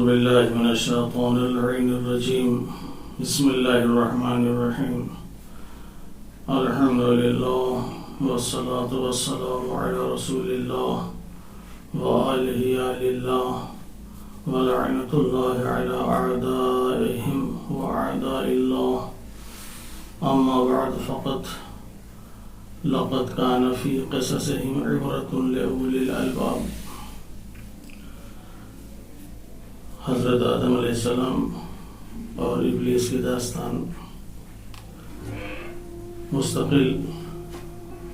بالله من الشيطان اللعين الرجيم بسم الله الرحمن الرحيم الحمد لله والصلاة والسلام على رسول الله وآله آل الله ولعنة الله على أعدائهم وأعداء الله أما بعد لقد كان في قصصهم عبرة لأولي الألباب. حضرت آدم علیہ السلام اور ابلیس کی داستان مستقل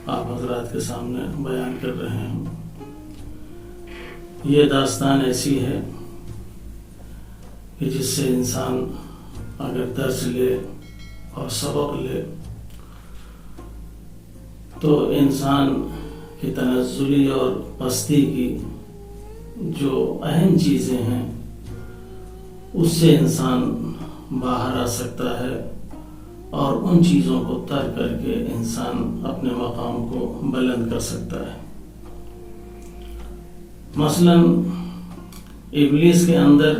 آپ حضرات کے سامنے بیان کر رہے ہیں. یہ داستان ایسی ہے کہ جس سے انسان اگر درس لے اور سبق لے تو انسان کی تنزلی اور پستی کی جو اہم چیزیں ہیں اس سے انسان باہر آ سکتا ہے اور ان چیزوں کو ترک کر کے انسان اپنے مقام کو بلند کر سکتا ہے. مثلا ابلیس کے اندر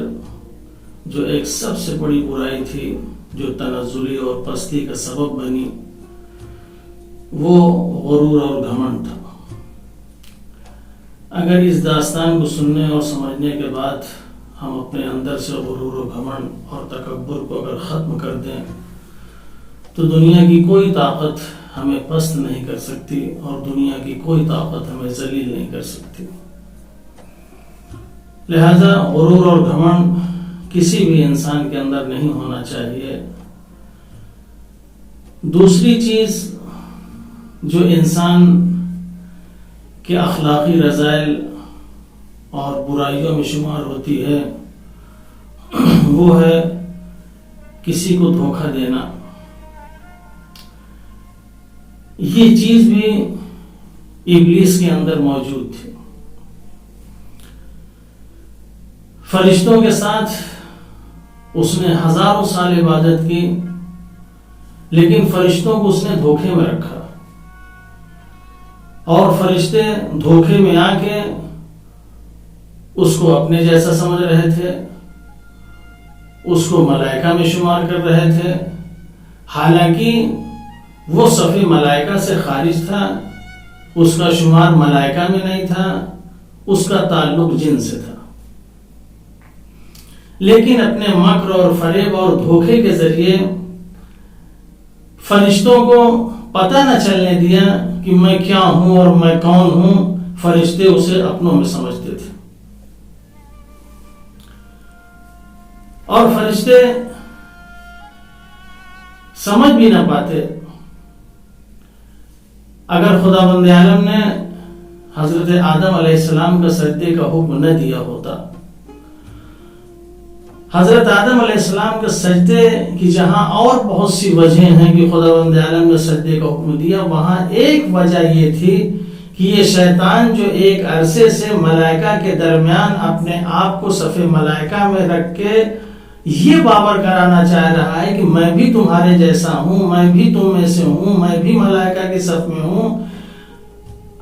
جو ایک سب سے بڑی برائی تھی جو تنزلی اور پستی کا سبب بنی وہ غرور اور گھمنڈ تھا. اگر اس داستان کو سننے اور سمجھنے کے بعد ہم اپنے اندر سے غرور و گھمنڈ اور تکبر کو اگر ختم کر دیں تو دنیا کی کوئی طاقت ہمیں پست نہیں کر سکتی اور دنیا کی کوئی طاقت ہمیں ذلیل نہیں کر سکتی. لہذا غرور اور گھمنڈ کسی بھی انسان کے اندر نہیں ہونا چاہیے. دوسری چیز جو انسان کے اخلاقی رذائل اور برائیوں میں شمار ہوتی ہے وہ ہے کسی کو دھوکہ دینا. یہ چیز بھی ابلیس کے اندر موجود تھی. فرشتوں کے ساتھ اس نے ہزاروں سال عبادت کی لیکن فرشتوں کو اس نے دھوکے میں رکھا اور فرشتے دھوکے میں آ کے اس کو اپنے جیسا سمجھ رہے تھے, اس کو ملائکہ میں شمار کر رہے تھے, حالانکہ وہ صف ملائکہ سے خارج تھا, اس کا شمار ملائکہ میں نہیں تھا, اس کا تعلق جن سے تھا. لیکن اپنے مکر اور فریب اور دھوکے کے ذریعے فرشتوں کو پتہ نہ چلنے دیا کہ میں کیا ہوں اور میں کون ہوں. فرشتے اسے اپنوں میں سمجھتے تھے اور فرشتے سمجھ بھی نہ پاتے. اگر خداوند عالم نے حضرت آدم علیہ السلام کا سجدے کا حکم نہ دیا ہوتا, حضرت آدم علیہ السلام کے سجدے کی جہاں اور بہت سی وجہیں ہیں کہ خداوند عالم نے سجدے کا حکم دیا, وہاں ایک وجہ یہ تھی کہ یہ شیطان جو ایک عرصے سے ملائکہ کے درمیان اپنے آپ کو صف ملائکہ میں رکھ کے یہ باور کرانا چاہ رہا ہے کہ میں بھی تمہارے جیسا ہوں, میں بھی تم میں سے ہوں, میں بھی ملائکہ کے صف میں ہوں.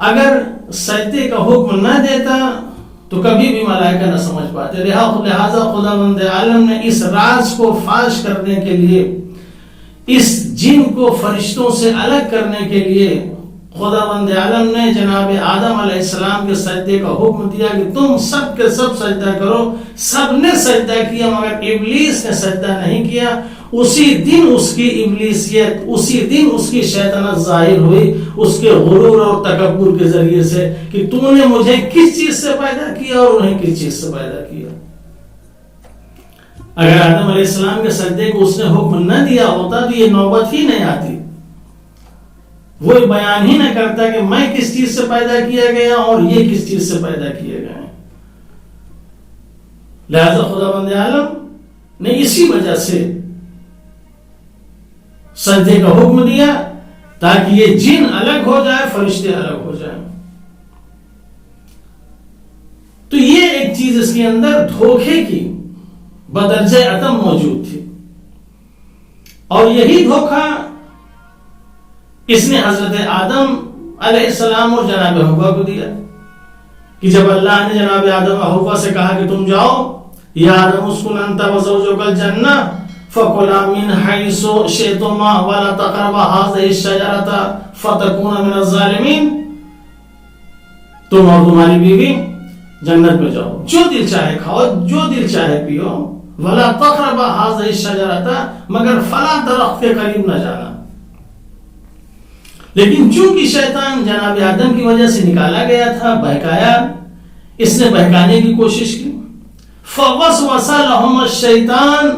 اگر سجدے کا حکم نہ دیتا تو کبھی بھی ملائکہ نہ سمجھ پاتے. لہذا خداوند عالم نے اس راز کو فاش کرنے کے لیے, اس جن کو فرشتوں سے الگ کرنے کے لیے خداوند عالم نے جناب آدم علیہ السلام کے سجدے کا حکم دیا کہ تم سب کے سب سجدہ کرو. سب نے سجدہ کیا مگر ابلیس نے سجدہ نہیں کیا. اسی دن اس کی ابلیسیت, اسی دن اس کی شیطنت ظاہر ہوئی اس کے غرور اور تکبر کے ذریعے سے کہ تم نے مجھے کس چیز سے پیدا کیا اور انہیں کس چیز سے پیدا کیا. اگر آدم علیہ السلام کے سجدے کو اس نے حکم نہ دیا ہوتا تو یہ نوبت ہی نہیں آتی, وہ بیان ہی نہ کرتا کہ میں کس چیز سے پیدا کیا گیا اور یہ کس چیز سے پیدا کیے گئے. لہذا خداوند عالم نے اسی وجہ سے سجدے کا حکم دیا تاکہ یہ جن الگ ہو جائے, فرشتے الگ ہو جائیں. تو یہ ایک چیز اس کے اندر دھوکے کی بدرجہ عدم موجود تھی اور یہی دھوکہ اس نے حضرت آدم علیہ السلام اور جناب حوا کو دیا کہ جب اللہ نے جناب آدم و حوا سے کہا کہ تم جاؤ یا آدم اسکن انت وزوجک الجنہ فکلا من حیث شئتما ولا تقربا هذه الشجرة فتکونا من الظالمین، تم اور تمہاری بیوی جنت میں جاؤ، جو دل چاہے کھاؤ، جو دل چاہے پیو، ولا تقربا هذه الشجرة، مگر فلاں درخت کے قریب نہ جانا۔ لیکن چونکہ شیطان جناب آدم کی وجہ سے نکالا گیا تھا، بہکایا، اس نے بہکانے کی کوشش کی، فوسوس لہم الشیطان،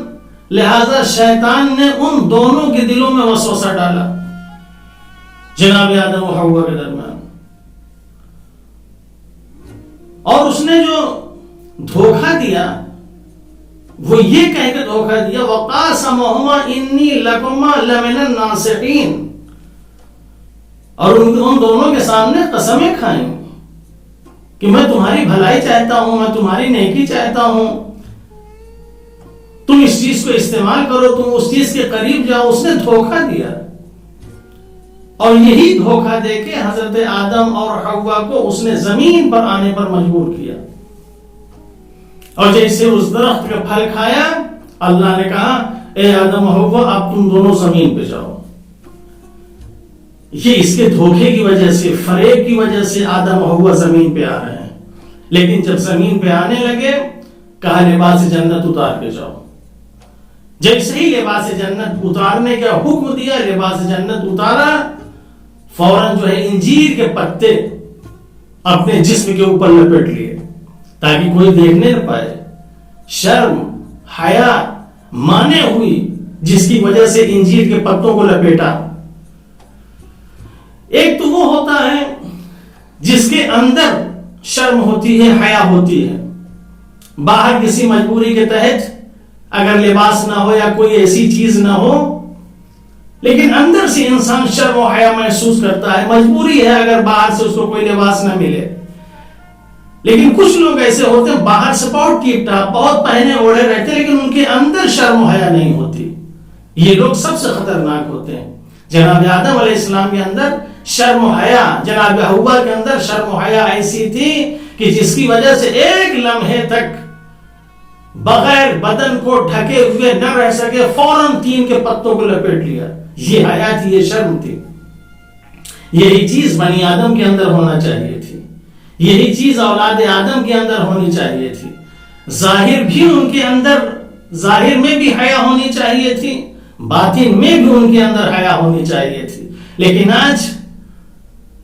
لہذا شیطان نے ان دونوں کے دلوں میں وسوسہ ڈالا، جناب آدم و حوا کے درمیان، اور اس نے جو دھوکہ دیا وہ یہ کہہ کے دھوکہ دیا وقاسمہما انی لکما لمن الناصحین، اور ان دونوں کے سامنے قسمیں کھائیں کہ میں تمہاری بھلائی چاہتا ہوں، میں تمہاری نیکی چاہتا ہوں، تم اس چیز کو استعمال کرو، تم اس چیز کے قریب جاؤ۔ اس نے دھوکہ دیا، اور یہی دھوکہ دے کے حضرت آدم اور حوا کو اس نے زمین پر آنے پر مجبور کیا، اور جیسے اس درخت کا پھل کھایا، اللہ نے کہا اے آدم و حوا اب تم دونوں زمین پہ جاؤ۔ یہ اس کے دھوکے کی وجہ سے، فریب کی وجہ سے آدم و حوا زمین پہ آ رہے ہیں، لیکن جب زمین پہ آنے لگے کہا لباس جنت اتار کے جاؤ۔ جیسے ہی لباس جنت اتارنے کا حکم دیا، لباس جنت اتارا، فوراً جو ہے انجیر کے پتے اپنے جسم کے اوپر لپیٹ لیے تاکہ کوئی دیکھنے نہ پائے۔ شرم، حیا مانے ہوئی جس کی وجہ سے انجیر کے پتوں کو لپیٹا۔ ایک تو وہ ہوتا ہے جس کے اندر شرم ہوتی ہے، حیا ہوتی ہے، باہر کسی مجبوری کے تحت اگر لباس نہ ہو یا کوئی ایسی چیز نہ ہو، لیکن اندر سے انسان شرم و حیا محسوس کرتا ہے، مجبوری ہے اگر باہر سے اس کو کوئی لباس نہ ملے۔ لیکن کچھ لوگ ایسے ہوتے ہیں باہر سے بہت ٹھیک ٹھاک، بہت پہنے اوڑھے رہتے، لیکن ان کے اندر شرم و حیا نہیں ہوتی۔ یہ لوگ سب سے خطرناک ہوتے ہیں۔ جناب آدم علیہ السلام کے اندر شرم و حیا، جناب حوا کے اندر شرم و حیا ایسی تھی کہ جس کی وجہ سے ایک لمحے تک بغیر بدن کو ڈھکے ہوئے نہ رہ سکے، فوراً تین کے پتوں کو لپیٹ لیا۔ یہ حیا تھی، یہ شرم تھی۔ یہی چیز بنی آدم کے اندر ہونا چاہیے تھی، یہی چیز اولاد آدم کے اندر ہونی چاہیے تھی۔ ظاہر بھی ان کے اندر، ظاہر میں بھی حیا ہونی چاہیے تھی، باطن میں بھی ان کے اندر حیا ہونی چاہیے تھی۔ لیکن آج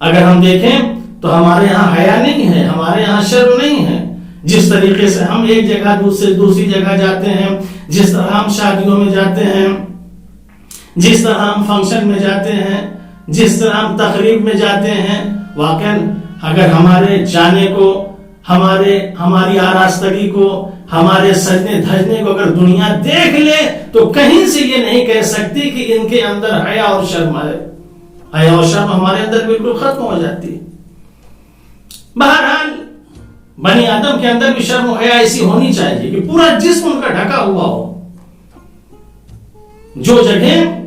اگر ہم دیکھیں تو ہمارے یہاں حیا نہیں ہے، ہمارے یہاں شرم نہیں ہے۔ جس طریقے سے ہم ایک جگہ دوسری جگہ جاتے ہیں، جس طرح ہم شادیوں میں جاتے ہیں، جس طرح ہم فنکشن میں جاتے ہیں، جس طرح ہم تقریب میں جاتے ہیں، واقعاً اگر ہمارے جانے کو، ہماری آراستگی کو، ہمارے سجنے دھجنے کو اگر دنیا دیکھ لے تو کہیں سے یہ نہیں کہہ سکتی کہ ان کے اندر حیا اور شرم ہے۔ حیا اور شرم ہمارے اندر بالکل ختم ہو جاتی ہے۔ بہرحال بنی آدم کے اندر بھی شرم و حیا ایسی ہونی چاہیے کہ پورا جسم ان کا ڈھکا ہوا ہو۔ جو جگہیں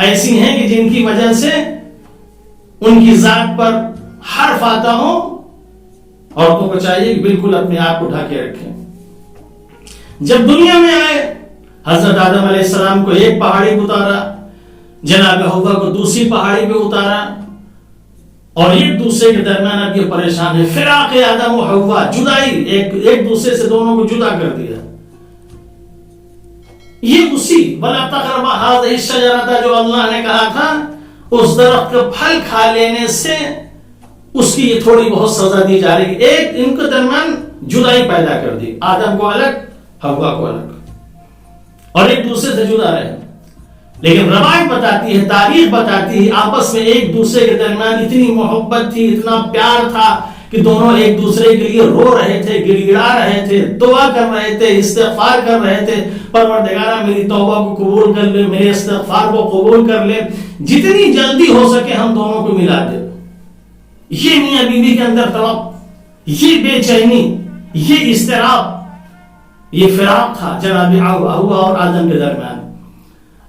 ایسی ہیں کہ جن کی وجہ سے ان کی ذات پر حرف آتا ہو، عورتوں کو چاہیے کہ بالکل اپنے آپ کو ڈھکے رکھیں۔ جب دنیا میں آئے حضرت آدم علیہ السلام کو ایک پہاڑی پہ اتارا، جناب حوا کو دوسری پہاڑی پہ اتارا، اور ایک دوسرے کے درمیان اب یہ پریشان ہے، فراق آدم و حوا، جدائی، ایک دوسرے سے دونوں کو جدا کر دیا۔ یہ اسی وَلَا تَقْرَبَا هَٰذِهِ الشَّجَرَةَ جو اللہ نے کہا تھا، اس درخت کا پھل کھا لینے سے اس کی یہ تھوڑی بہت سزا دی جا رہی ہے۔ ایک ان کے درمیان جدائی پیدا کر دی، آدم کو الگ، حوا کو الگ، اور ایک دوسرے سے جدا رہے۔ لیکن روایت بتاتی ہے، تاریخ بتاتی ہے، آپس میں ایک دوسرے کے درمیان اتنی محبت تھی، اتنا پیار تھا کہ دونوں ایک دوسرے کے لیے رو رہے تھے، گڑ گڑا رہے تھے، دعا کر رہے تھے، استغفار کر رہے تھے، پروردگارہ میری توبہ کو قبول کر لے، میرے استغفار کو قبول کر لے، جتنی جلدی ہو سکے ہم دونوں کو ملا دے۔ یہ میاں بیوی کے اندر طلب، یہ بے چینی، یہ اضطراب، یہ فراق تھا جناب حوا اور آدم کے درمیان۔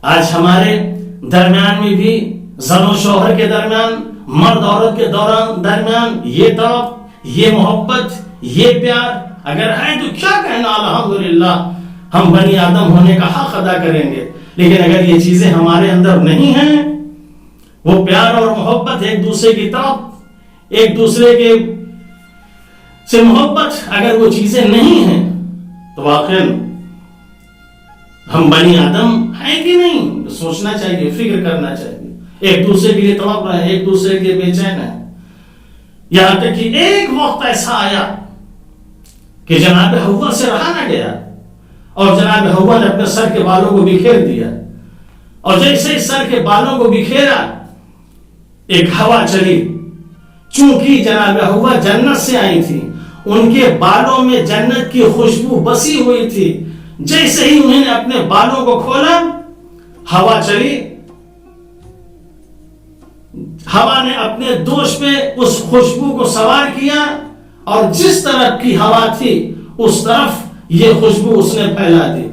آج ہمارے درمیان میں بھی، زن و شوہر کے درمیان، مرد عورت کے درمیان یہ طرف، یہ محبت، یہ پیار اگر ہے تو کیا کہنا الحمدللہ، ہم بنی آدم ہونے کا حق ادا کریں گے. لیکن اگر یہ چیزیں ہمارے اندر نہیں ہیں، وہ پیار اور محبت ایک دوسرے کی طرف، ایک دوسرے کے سے محبت، اگر وہ چیزیں نہیں ہیں تو واقعاً ہم بنی آدم ہیں کہ نہیں، سوچنا چاہیے، فکر کرنا چاہیے. ایک دوسرے کے لیے تڑپ رہے ہیں، ایک دوسرے کے لیے بے چین ہیں. یہاں تک کہ ایک وقت ایسا آیا کہ جناب حوا سے رہا نہ گیا اور جناب حوا نے اپنے سر کے بالوں کو بکھیر دیا، اور جیسے سر کے بالوں کو بکھیرا ایک ہوا چلی. چونکہ جناب حوا جنت سے آئی تھی، ان کے بالوں میں جنت کی خوشبو بسی ہوئی تھی. جیسے ہی انہوں نے اپنے بالوں کو کھولا، ہوا چلی، ہوا نے اپنے دوش پہ اس خوشبو کو سوار کیا، اور جس طرف کی ہوا تھی اس طرف یہ خوشبو اس نے پھیلا دی.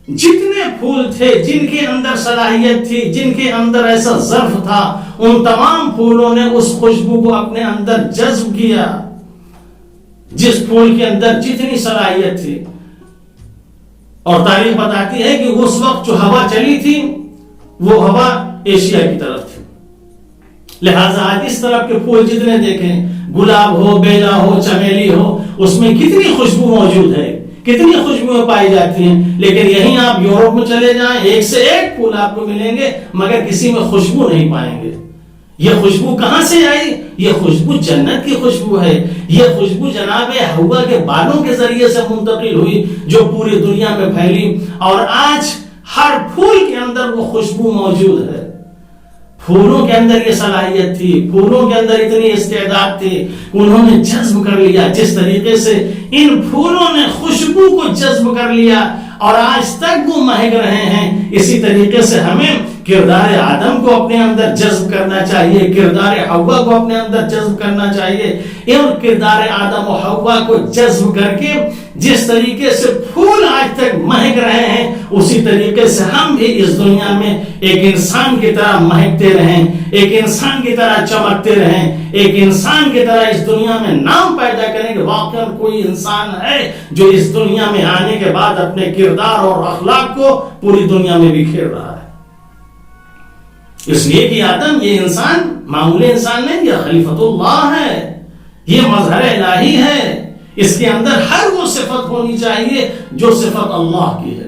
جتنے پھول تھے جن کے اندر صلاحیت تھی، جن کے اندر ایسا ظرف تھا، ان تمام پھولوں نے اس خوشبو کو اپنے اندر جذب کیا. جس پھول کے اندر جتنی صلاحیت تھی. اور تاریخ بتاتی ہے کہ اس وقت جو ہوا چلی تھی وہ ہوا ایشیا کی طرف تھی. لہذا آج اس طرف کے پھول جتنے دیکھیں، گلاب ہو، بیلا ہو، چمیلی ہو، اس میں کتنی خوشبو موجود ہے، کتنی خوشبویں پائی جاتی ہیں. لیکن یہیں آپ یورپ میں چلے جائیں، ایک سے ایک پھول آپ کو ملیں گے مگر کسی میں خوشبو نہیں پائیں گے. یہ خوشبو کہاں سے آئی؟ یہ خوشبو جنت کی خوشبو ہے. یہ خوشبو جناب حوا کے بالوں کے ذریعے سے منتقل ہوئی، جو پوری دنیا میں پھیلی. اور آج ہر پھول کے اندر وہ خوشبو موجود ہے. پھولوں کے اندر یہ صلاحیت تھی، پھولوں کے اندر اتنی استعداد تھی کہ انہوں نے جذب کر لیا. جس طریقے سے ان پھولوں نے خوشبو کو جذب کر لیا اور آج تک وہ مہک رہے ہیں، اسی طریقے سے ہمیں کردار آدم کو اپنے اندر جذب کرنا چاہیے، کردار حوا کو اپنے اندر جذب کرنا چاہیے. اور کردار آدم و حوا کو جذب کر کے جس طریقے سے پھول آج تک مہک رہے ہیں، اسی طریقے سے ہم بھی اس دنیا میں ایک انسان کی طرح مہکتے رہیں، ایک انسان کی طرح چمکتے رہیں، ایک انسان کی طرح اس دنیا میں نام پیدا کریں کہ واقعا کوئی انسان ہے جو اس دنیا میں آنے کے بعد اپنے کردار اور اخلاق کو پوری دنیا میں بکھیر رہا ہے. اس لیے کہ آدم یہ انسان معمولی انسان نہیں، یہ خلیفۃ اللہ ہے، یہ مظہر الہی ہے. اس کے اندر ہر وہ صفت ہونی چاہیے جو صفت اللہ کی ہے.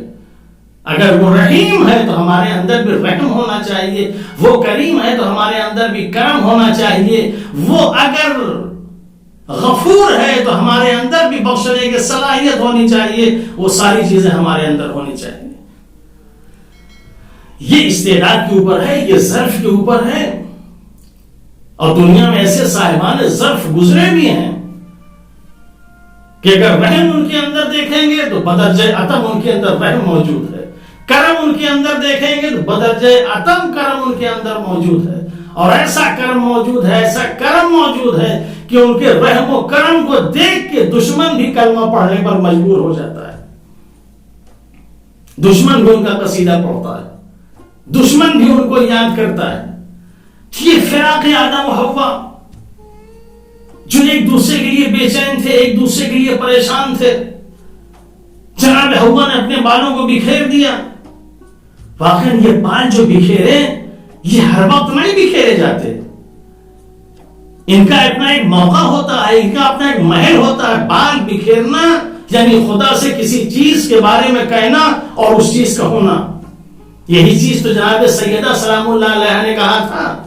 اگر وہ رحیم ہے تو ہمارے اندر بھی رحم ہونا چاہیے، وہ کریم ہے تو ہمارے اندر بھی کرم ہونا چاہیے، وہ اگر غفور ہے تو ہمارے اندر بھی بخشنے کی صلاحیت ہونی چاہیے. وہ ساری چیزیں ہمارے اندر ہونی چاہیے. یہ استعداد کے اوپر ہے، یہ ظرف کے اوپر ہے. اور دنیا میں ایسے صاحبان ظرف گزرے بھی ہیں کہ اگر رحم ان کے اندر دیکھیں گے تو بدرجہ عطم ان کے اندر رحم موجود ہے، کرم ان کے اندر دیکھیں گے تو بدرجہ عطم کرم ان کے اندر موجود ہے. اور ایسا کرم موجود ہے، ایسا کرم موجود ہے کہ ان کے رحم و کرم کو دیکھ کے دشمن بھی کلمہ پڑھنے پر مجبور ہو جاتا ہے. دشمن بھی ان کا قصیدہ پڑھتا ہے، دشمن بھی ان کو یاد کرتا ہے. یہ فراق آدم و حوا جو ایک دوسرے کے لیے بے چین تھے، ایک دوسرے کے لیے پریشان تھے، جناب حوا نے اپنے بالوں کو بکھیر دیا. واقعا یہ بال جو بکھیرے یہ ہر وقت نہیں بکھیرے جاتے، ان کا اپنا ایک موقع ہوتا ہے، ان کا اپنا ایک محل ہوتا ہے. بال بکھیرنا یعنی خدا سے کسی چیز کے بارے میں کہنا اور اس چیز کا ہونا. یہی چیز تو جناب سیدہ سلام اللہ علیہ نے کہا تھا،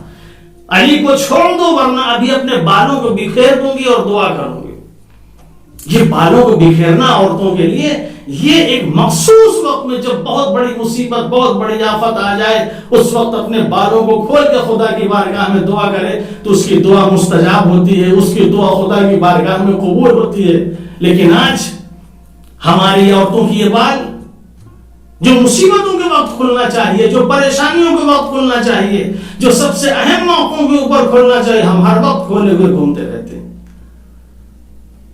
علی کو چھوڑ دو ورنہ ابھی اپنے بالوں کو بکھیر دوں گی اور دعا کروں گی. یہ بالوں کو بکھیرنا عورتوں کے لیے یہ ایک مخصوص وقت میں جب بہت بڑی مصیبت، بہت بڑی آفت آ جائے، اس وقت اپنے بالوں کو کھول کے خدا کی بارگاہ میں دعا کرے تو اس کی دعا مستجاب ہوتی ہے، اس کی دعا خدا کی بارگاہ میں قبول ہوتی ہے. لیکن آج ہماری عورتوں کی یہ بال جو مصیبتوں کے وقت کھلنا چاہیے، جو پریشانیوں کے وقت کھلنا چاہیے، جو سب سے اہم موقعوں کے اوپر کھلنا چاہیے، ہم ہر وقت کھولے ہوئے گھومتے رہتے ہیں.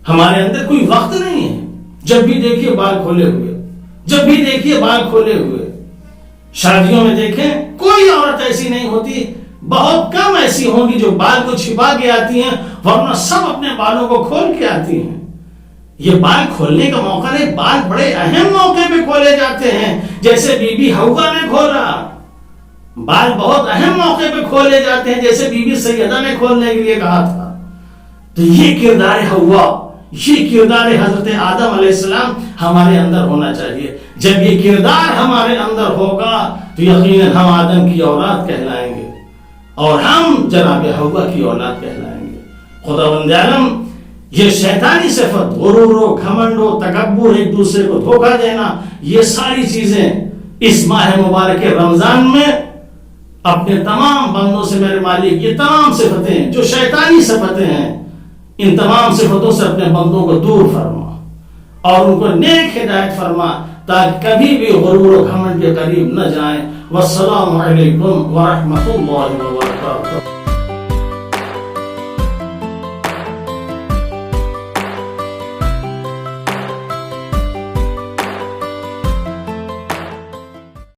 ہمارے اندر کوئی وقت نہیں ہے. جب بھی دیکھیے بال کھولے ہوئے، جب بھی دیکھیے بال کھولے ہوئے. شادیوں میں دیکھیں کوئی عورت ایسی نہیں ہوتی، بہت کم ایسی ہوں گی جو بال کو چھپا کے آتی ہیں، ورنہ سب اپنے بالوں کو کھول کے آتی ہیں. یہ بال کھولنے کا موقع نہیں، بال بڑے اہم موقع پہ کھولے جاتے ہیں، جیسے بی بی حوا نے کھولا، بال بہت اہم موقع پہ کھولے جاتے ہیں، جیسے بی بی سیدہ نے کھولنے کے لیے کہا تھا۔ تو یہ کردار حوا، یہ کردار حضرت آدم علیہ السلام ہمارے اندر ہونا چاہیے۔ جب یہ کردار ہمارے اندر ہوگا تو یقیناً ہم آدم کی اولاد کہلائیں گے اور ہم جناب حوا کی اولاد کہلائیں گے۔ خداوند عالم یہ شیطانی صفت، غرور و گھمنڈ و تکبر، ایک دوسرے کو دھوکہ دینا، یہ ساری چیزیں اس ماہ مبارک رمضان میں اپنے تمام بندوں سے میرے مالک یہ تمام صفتیں جو شیطانی صفتیں ہیں، ان تمام صفتوں سے اپنے بندوں کو دور فرما اور ان کو نیک ہدایت فرما، تاکہ کبھی بھی غرور و گھمنڈ کے قریب نہ جائیں۔ والسلام علیکم ورحمۃ اللہ وبرکاتہ۔